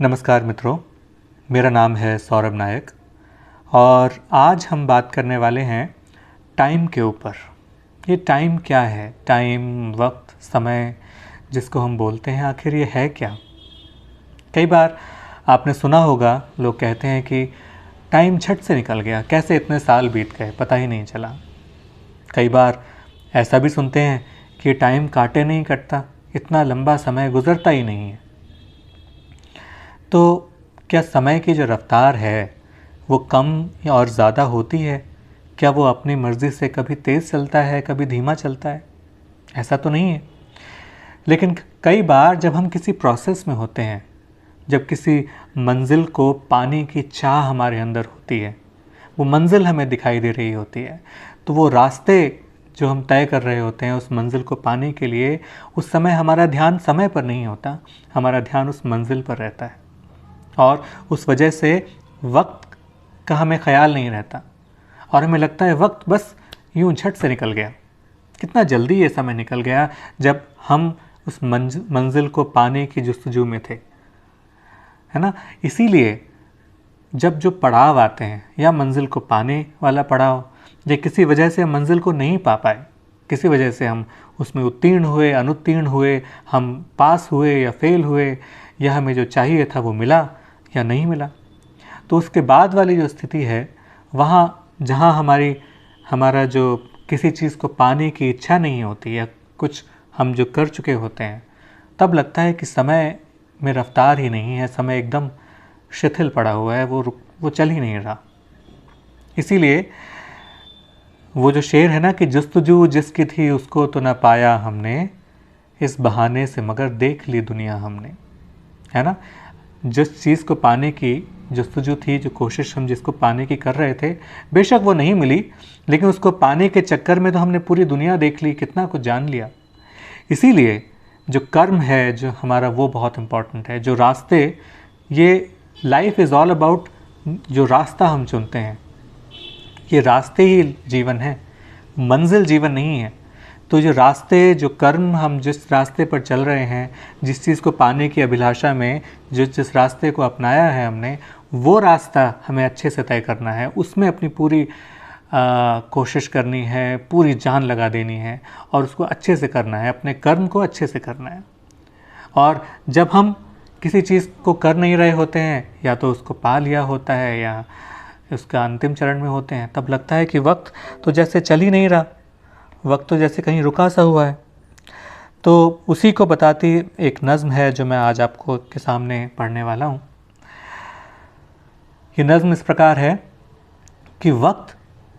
नमस्कार मित्रों, मेरा नाम है सौरभ नायक और आज हम बात करने वाले हैं टाइम के ऊपर। ये टाइम क्या है? टाइम, वक्त, समय जिसको हम बोलते हैं, आखिर ये है क्या? कई बार आपने सुना होगा, लोग कहते हैं कि टाइम झट से निकल गया, कैसे इतने साल बीत गए, पता ही नहीं चला। कई बार ऐसा भी सुनते हैं कि टाइम काटे नहीं कटता, इतना लंबा समय गुजरता ही नहीं है। तो क्या समय की जो रफ़्तार है वो कम और ज़्यादा होती है? क्या वो अपनी मर्ज़ी से कभी तेज़ चलता है, कभी धीमा चलता है? ऐसा तो नहीं है। लेकिन कई बार जब हम किसी प्रोसेस में होते हैं, जब किसी मंजिल को पाने की चाह हमारे अंदर होती है, वो मंजिल हमें दिखाई दे रही होती है, तो वो रास्ते जो हम तय कर रहे होते हैं उस मंजिल को पाने के लिए, उस समय हमारा ध्यान समय पर नहीं होता, हमारा ध्यान उस मंजिल पर रहता है। और उस वजह से वक्त का हमें ख्याल नहीं रहता और हमें लगता है वक्त बस यूं झट से निकल गया। कितना जल्दी ये समय निकल गया जब हम उस मंजिल को पाने की जुस्तजू में थे, है ना? इसीलिए जब जो पड़ाव आते हैं, या मंजिल को पाने वाला पड़ाव, या किसी वजह से हम मंजिल को नहीं पा पाए, किसी वजह से हम उसमें उत्तीर्ण हुए, अनुत्तीर्ण हुए, हम पास हुए या फेल हुए, या हमें जो चाहिए था वो मिला या नहीं मिला, तो उसके बाद वाली जो स्थिति है, वहाँ जहाँ हमारा जो किसी चीज़ को पाने की इच्छा नहीं होती, या कुछ हम जो कर चुके होते हैं, तब लगता है कि समय में रफ्तार ही नहीं है, समय एकदम शिथिल पड़ा हुआ है, वो चल ही नहीं रहा। इसीलिए वो जो शेर है ना कि जुस्तजू जिसकी थी उसको तो ना पाया हमने, इस बहाने से मगर देख ली दुनिया हमने, है ना? जिस चीज़ को पाने की जुस्तजू थी, जो कोशिश हम जिसको पाने की कर रहे थे, बेशक वो नहीं मिली, लेकिन उसको पाने के चक्कर में तो हमने पूरी दुनिया देख ली, कितना कुछ जान लिया। इसीलिए जो कर्म है जो हमारा, वो बहुत इम्पॉर्टेंट है। जो रास्ते, ये लाइफ इज़ ऑल अबाउट जो रास्ता हम चुनते हैं, ये रास्ते ही जीवन है, मंजिल जीवन नहीं है। तो जो रास्ते, जो कर्म, हम जिस रास्ते पर चल रहे हैं, जिस चीज़ को पाने की अभिलाषा में जिस रास्ते को अपनाया है हमने, वो रास्ता हमें अच्छे से तय करना है, उसमें अपनी पूरी कोशिश करनी है, पूरी जान लगा देनी है और उसको अच्छे से करना है, अपने कर्म को अच्छे से करना है। और जब हम किसी चीज़ को कर नहीं रहे होते हैं, या तो उसको पा लिया होता है या उसका अंतिम चरण में होते हैं, तब लगता है कि वक्त तो जैसे चल ही नहीं रहा, वक्त तो जैसे कहीं रुका सा हुआ है। तो उसी को बताती एक नज़्म है जो मैं आज आपको के सामने पढ़ने वाला हूँ। ये नज़्म इस प्रकार है कि वक्त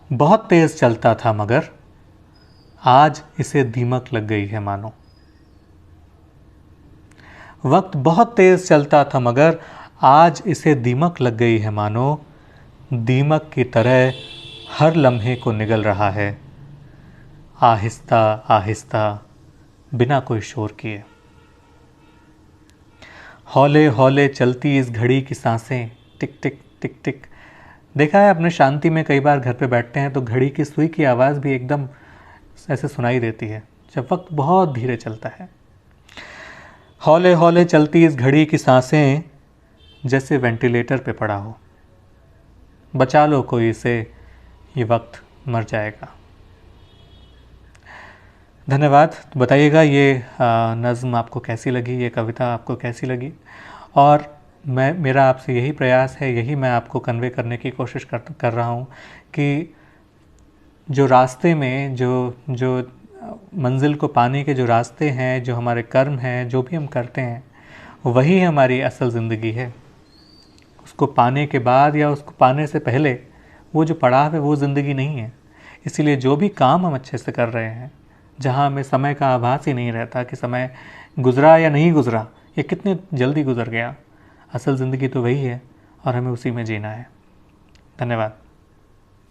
बहुत तेज़ चलता था मगर आज इसे दीमक लग गई है मानो। वक्त बहुत तेज़ चलता था मगर आज इसे दीमक लग गई है मानो, दीमक की तरह हर लम्हे को निगल रहा है, आहिस्ता आहिस्ता बिना कोई शोर किए। हौले हौले चलती इस घड़ी की सांसें, टिक टिक टिक टिक। देखा है अपने शांति में, कई बार घर पे बैठते हैं तो घड़ी की सुई की आवाज़ भी एकदम ऐसे सुनाई देती है जब वक्त बहुत धीरे चलता है। हौले हौले चलती इस घड़ी की सांसें, जैसे वेंटिलेटर पे पड़ा हो, बचा लो कोई इसे, ये वक्त मर जाएगा। धन्यवाद। तो बताइएगा ये नज़्म आपको कैसी लगी, ये कविता आपको कैसी लगी। और मेरा आपसे यही प्रयास है, यही मैं आपको कन्वे करने की कोशिश कर रहा हूँ कि जो रास्ते में जो मंजिल को पाने के जो रास्ते हैं, जो हमारे कर्म हैं, जो भी हम करते हैं, वही हमारी असल ज़िंदगी है। उसको पाने के बाद या उसको पाने से पहले वो जो पड़ाव है वो ज़िंदगी नहीं है। इसीलिए जो भी काम हम अच्छे से कर रहे हैं, जहाँ हमें समय का आभास ही नहीं रहता कि समय गुज़रा या नहीं गुज़रा, या कितने जल्दी गुज़र गया, असल ज़िंदगी तो वही है और हमें उसी में जीना है। धन्यवाद।